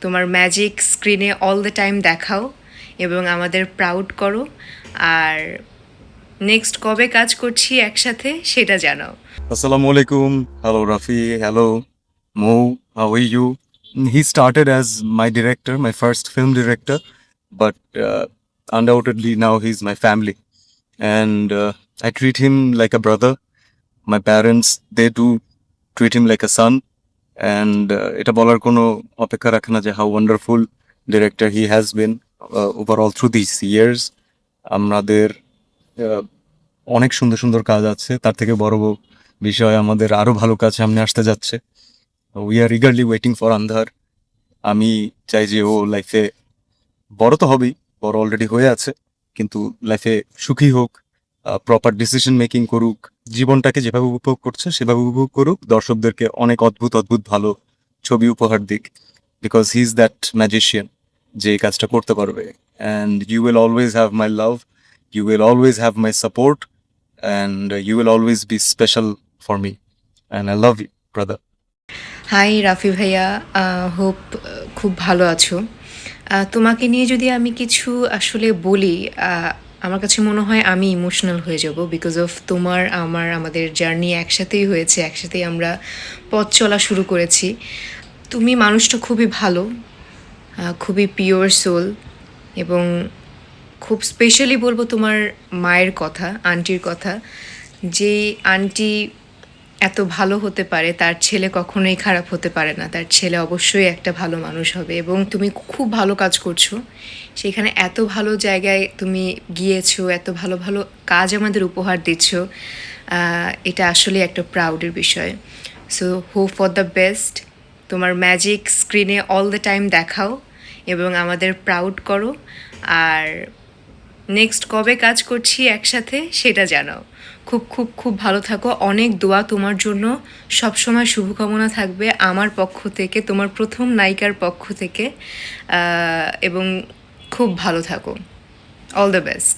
তোমার ম্যাজিক স্ক্রিনে all the time দেখাও এবং আমাদের প্রাউড করো। আর নেক্সট কবে কাজ করছি একসাথে সেটা জানাও। Assalamu alaikum. Hello, Rafi. Hello, Mo. How are you? He started as my director, my first film director, but undoubtedly now he's my family. And I treat him like a brother. My parents, they do treat him like a son. And এটা বলার কোনো অপেক্ষা রাখে না যে how wonderful director he has been overall through these years. আমাদের অনেক সুন্দর সুন্দর কাজ আছে, তার থেকে বড় বিষয় আমাদের আরো ভালো কাজ সামনে আসতে যাচ্ছে। We are eagerly waiting for আন্ধার। আমি চাই যে ও লাইফে বড় তো হবেই, বড় অলরেডি হয়ে আছে, কিন্তু লাইফে সুখী হোক, প্রপার ডিসিশন মেকিং করুক, জীবনটাকে যেভাবে উপভোগ করছে সেভাবে উপভোগ করুক, দর্শকদেরকে অনেক অদ্ভুত অদ্ভুত ভালো ছবি উপহার দিক, because he is that magician যে এই কাজটা করতে পারবে। And you will always have my love, you will always have my support, and you will always be special for me, and I love you, brother. Hi Rafi ভাইয়া, hope খুব ভালো আছো। তোমাকে নিয়ে যদি আমি কিছু আসলে বলি, আমার কাছে মনে হয় আমি ইমোশনাল হয়ে যাব, বিকজ অফ আমাদের জার্নি একসাথেই হয়েছে, একসাথেই আমরা পথ চলা শুরু করেছি। তুমি মানুষটা খুবই ভালো, খুবই পিওর সোল, এবং খুব স্পেশালি বলবো তোমার মায়ের কথা, আন্টির কথা। যে আন্টি এত ভালো হতে পারে, তার ছেলে কখনোই খারাপ হতে পারে না, তার ছেলে অবশ্যই একটা ভালো মানুষ হবে। এবং তুমি খুব ভালো কাজ করছো, সেখানে এত ভালো জায়গায় তুমি গিয়েছো, এত ভালো ভালো কাজ আমাদের উপহার দিচ্ছ, এটা আসলে একটা প্রাউডের বিষয়। So hope for the best, তোমার ম্যাজিক স্ক্রিনে অল দ্য টাইম দেখাও এবং আমাদের প্রাউড করো। আর নেক্সট কবে কাজ করছি একসাথে সেটা জানাও। খুব খুব খুব ভালো থাকো, অনেক দোয়া তোমার জন্য, সবসময় শুভকামনা থাকবে আমার পক্ষ থেকে, তোমার প্রথম নায়িকার পক্ষ থেকে, এবং খুব ভালো থাকো। All the best.